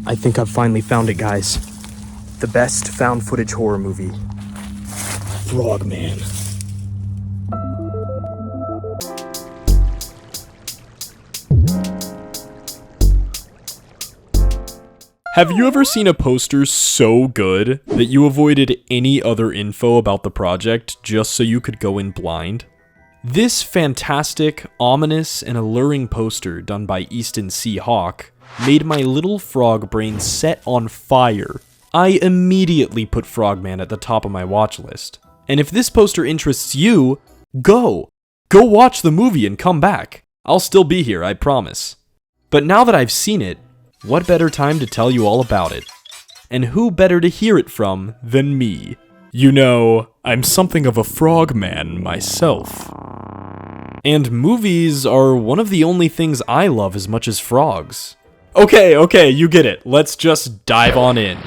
I think I've finally found it, guys. The best found footage horror movie. Frogman. Have you ever seen a poster so good that you avoided any other info about the project just so you could go in blind? This fantastic, ominous, and alluring poster done by Easton C. Hawke made my little frog brain set on fire. I immediately put Frogman at the top of my watch list. And if this poster interests you, go! Go watch the movie and come back. I'll still be here, I promise. But now that I've seen it, what better time to tell you all about it? And who better to hear it from than me? You know, I'm something of a frogman myself. And movies are one of the only things I love as much as frogs. Okay, you get it. Let's just dive on in.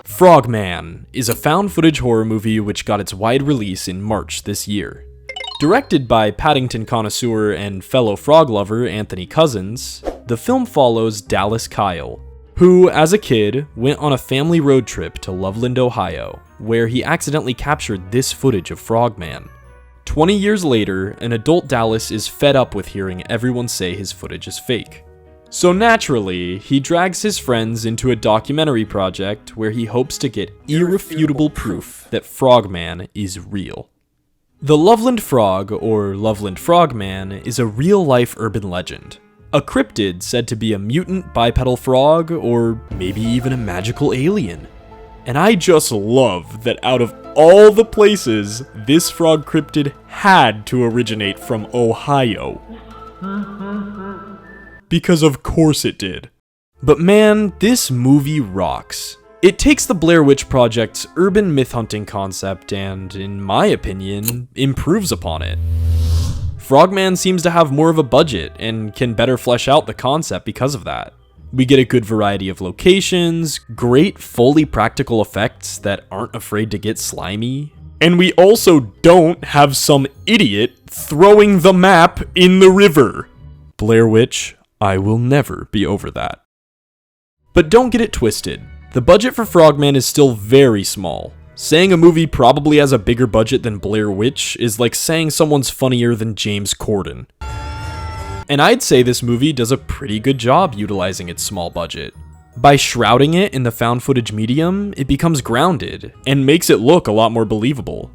Frogman is a found footage horror movie which got its wide release in March this year. Directed by Paddington connoisseur and fellow frog lover Anthony Cousins, the film follows Dallas Kyle, who, as a kid, went on a family road trip to Loveland, Ohio, where he accidentally captured this footage of Frogman. 20 years later, an adult Dallas is fed up with hearing everyone say his footage is fake. So naturally, he drags his friends into a documentary project where he hopes to get irrefutable proof that Frogman is real. The Loveland Frog, or Loveland Frogman, is a real-life urban legend. A cryptid said to be a mutant bipedal frog, or maybe even a magical alien. And I just love that out of all the places, this frog cryptid had to originate from Ohio. Because of course it did. But man, this movie rocks. It takes the Blair Witch Project's urban myth hunting concept and, in my opinion, improves upon it. Frogman seems to have more of a budget and can better flesh out the concept because of that. We get a good variety of locations, great fully practical effects that aren't afraid to get slimy, and we also don't have some idiot throwing the map in the river. Blair Witch, I will never be over that. But don't get it twisted. The budget for Frogman is still very small. Saying a movie probably has a bigger budget than Blair Witch is like saying someone's funnier than James Corden. And I'd say this movie does a pretty good job utilizing its small budget. By shrouding it in the found footage medium, it becomes grounded and makes it look a lot more believable.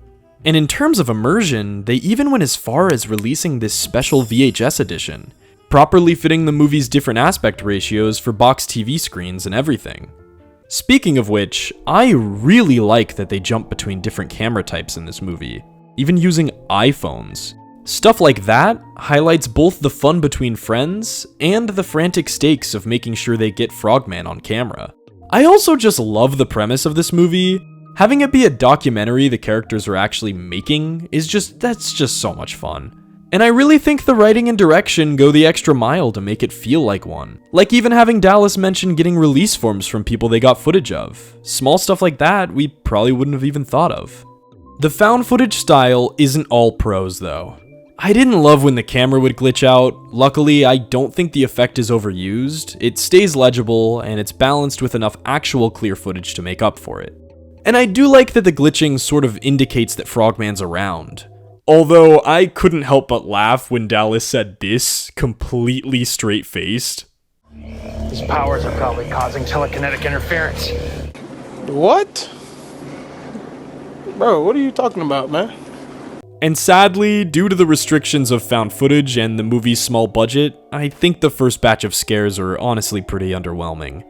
And in terms of immersion, they even went as far as releasing this special VHS edition, properly fitting the movie's different aspect ratios for box TV screens and everything. Speaking of which, I really like that they jump between different camera types in this movie, even using iPhones. Stuff like that highlights both the fun between friends and the frantic stakes of making sure they get Frogman on camera. I also just love the premise of this movie. Having it be a documentary the characters are actually making that's just so much fun. And I really think the writing and direction go the extra mile to make it feel like one. Like even having Dallas mention getting release forms from people they got footage of. Small stuff like that we probably wouldn't have even thought of. The found footage style isn't all prose though. I didn't love when the camera would glitch out. Luckily, I don't think the effect is overused. It stays legible and it's balanced with enough actual clear footage to make up for it. And I do like that the glitching sort of indicates that Frogman's around. Although I couldn't help but laugh when Dallas said this, completely straight-faced. These powers are probably causing telekinetic interference. What? Bro, what are you talking about, man? And sadly, due to the restrictions of found footage and the movie's small budget, I think the first batch of scares are honestly pretty underwhelming.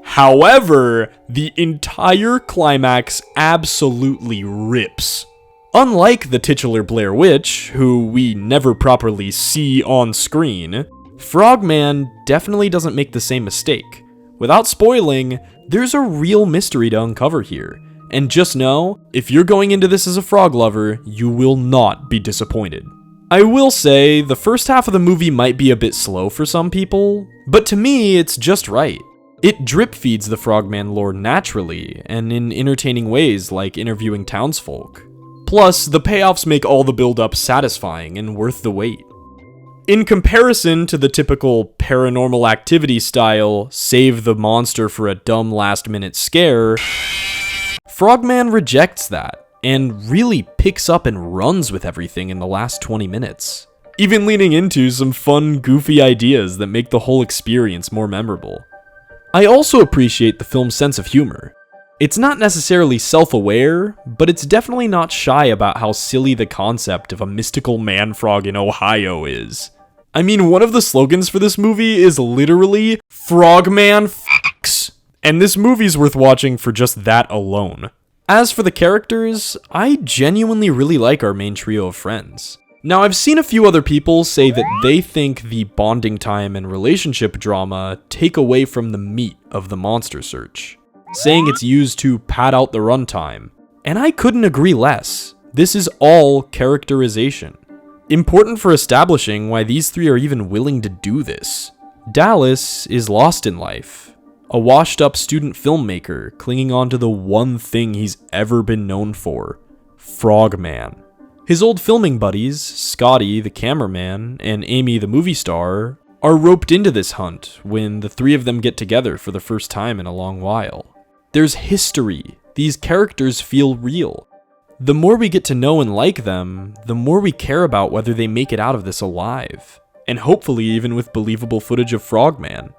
However, the entire climax absolutely rips. Unlike the titular Blair Witch, who we never properly see on screen, Frogman definitely doesn't make the same mistake. Without spoiling, there's a real mystery to uncover here, And just know, if you're going into this as a frog lover, you will not be disappointed. I will say, the first half of the movie might be a bit slow for some people, but to me, it's just right. It drip feeds the Frogman lore naturally, and in entertaining ways like interviewing townsfolk. Plus, the payoffs make all the build-up satisfying and worth the wait. In comparison to the typical Paranormal Activity style, save the monster for a dumb last-minute scare, Frogman rejects that, and really picks up and runs with everything in the last 20 minutes. Even leaning into some fun, goofy ideas that make the whole experience more memorable. I also appreciate the film's sense of humor. It's not necessarily self-aware, but it's definitely not shy about how silly the concept of a mystical man-frog in Ohio is. I mean, one of the slogans for this movie is literally Frogman VHS, and this movie's worth watching for just that alone. As for the characters, I genuinely really like our main trio of friends. Now, I've seen a few other people say that they think the bonding time and relationship drama take away from the meat of the monster search, saying it's used to pad out the runtime. And I couldn't agree less. This is all characterization. Important for establishing why these three are even willing to do this. Dallas is lost in life, a washed-up student filmmaker clinging on to the one thing he's ever been known for, Frogman. His old filming buddies, Scotty the cameraman and Amy the movie star, are roped into this hunt when the three of them get together for the first time in a long while. There's history. These characters feel real. The more we get to know and like them, the more we care about whether they make it out of this alive, and hopefully even with believable footage of Frogman.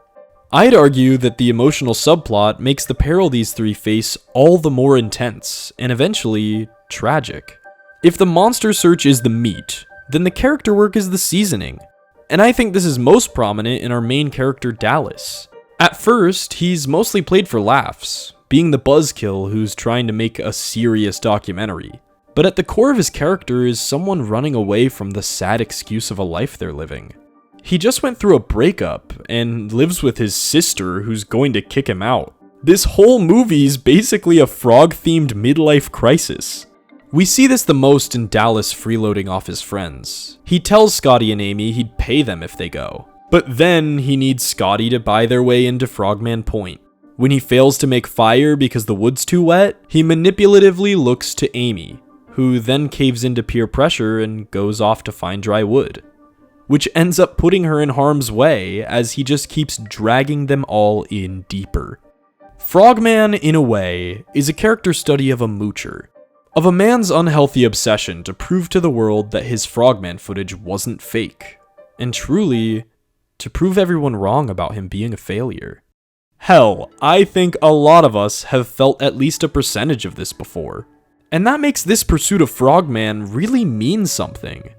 I'd argue that the emotional subplot makes the peril these three face all the more intense, and eventually, tragic. If the monster search is the meat, then the character work is the seasoning, and I think this is most prominent in our main character Dallas. At first, he's mostly played for laughs, being the buzzkill who's trying to make a serious documentary. But at the core of his character is someone running away from the sad excuse of a life they're living. He just went through a breakup and lives with his sister who's going to kick him out. This whole movie is basically a frog-themed midlife crisis. We see this the most in Dallas freeloading off his friends. He tells Scotty and Amy he'd pay them if they go. But then he needs Scotty to buy their way into Frogman Point. When he fails to make fire because the wood's too wet, he manipulatively looks to Amy, who then caves into peer pressure and goes off to find dry wood, which ends up putting her in harm's way as he just keeps dragging them all in deeper. Frogman, in a way, is a character study of a moocher, of a man's unhealthy obsession to prove to the world that his Frogman footage wasn't fake, and truly, to prove everyone wrong about him being a failure. Hell, I think a lot of us have felt at least a percentage of this before. And that makes this pursuit of Frogman really mean something.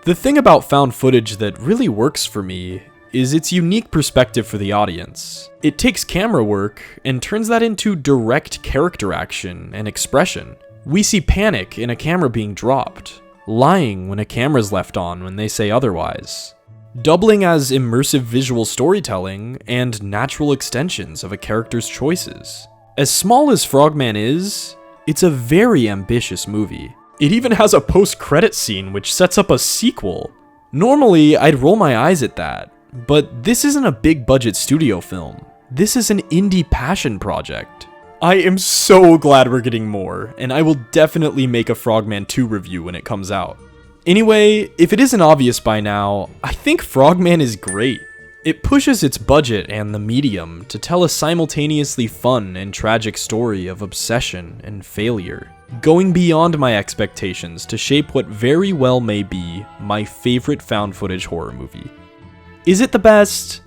The thing about found footage that really works for me is its unique perspective for the audience. It takes camera work and turns that into direct character action and expression. We see panic in a camera being dropped, lying when a camera's left on when they say otherwise, doubling as immersive visual storytelling and natural extensions of a character's choices. As small as Frogman is, it's a very ambitious movie. It even has a post-credit scene which sets up a sequel. Normally, I'd roll my eyes at that, but this isn't a big-budget studio film. This is an indie passion project. I am so glad we're getting more, and I will definitely make a Frogman 2 review when it comes out. Anyway, if it isn't obvious by now, I think Frogman is great. It pushes its budget and the medium to tell a simultaneously fun and tragic story of obsession and failure, going beyond my expectations to shape what very well may be my favorite found footage horror movie. Is it the best?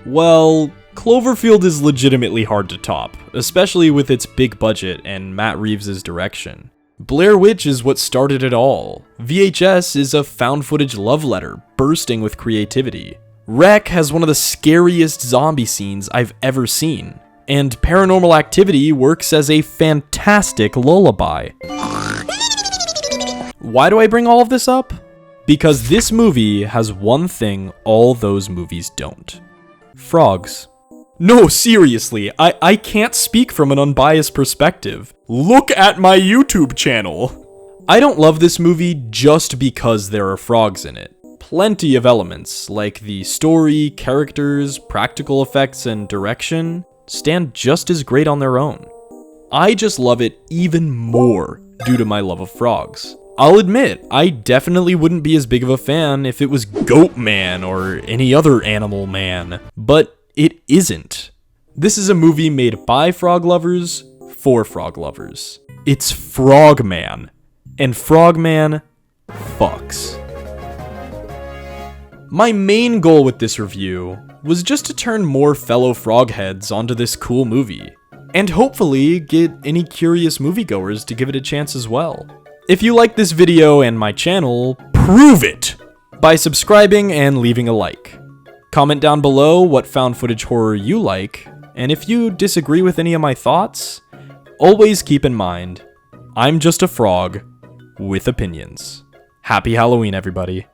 Well, Cloverfield is legitimately hard to top, especially with its big budget and Matt Reeves' direction. Blair Witch is what started it all. VHS is a found footage love letter bursting with creativity. Wreck has one of the scariest zombie scenes I've ever seen. And Paranormal Activity works as a fantastic lullaby. Why do I bring all of this up? Because this movie has one thing all those movies don't. Frogs. No, seriously, I can't speak from an unbiased perspective. Look at my YouTube channel! I don't love this movie just because there are frogs in it. Plenty of elements, like the story, characters, practical effects, and direction, stand just as great on their own. I just love it even more due to my love of frogs. I'll admit, I definitely wouldn't be as big of a fan if it was Goat Man or any other animal man, but it isn't. This is a movie made by frog lovers for frog lovers. It's Frogman, and Frogman fucks. My main goal with this review was just to turn more fellow frogheads onto this cool movie, and hopefully get any curious moviegoers to give it a chance as well. If you like this video and my channel, prove it by subscribing and leaving a like. Comment down below what found footage horror you like, and if you disagree with any of my thoughts, always keep in mind, I'm just a frog with opinions. Happy Halloween, everybody.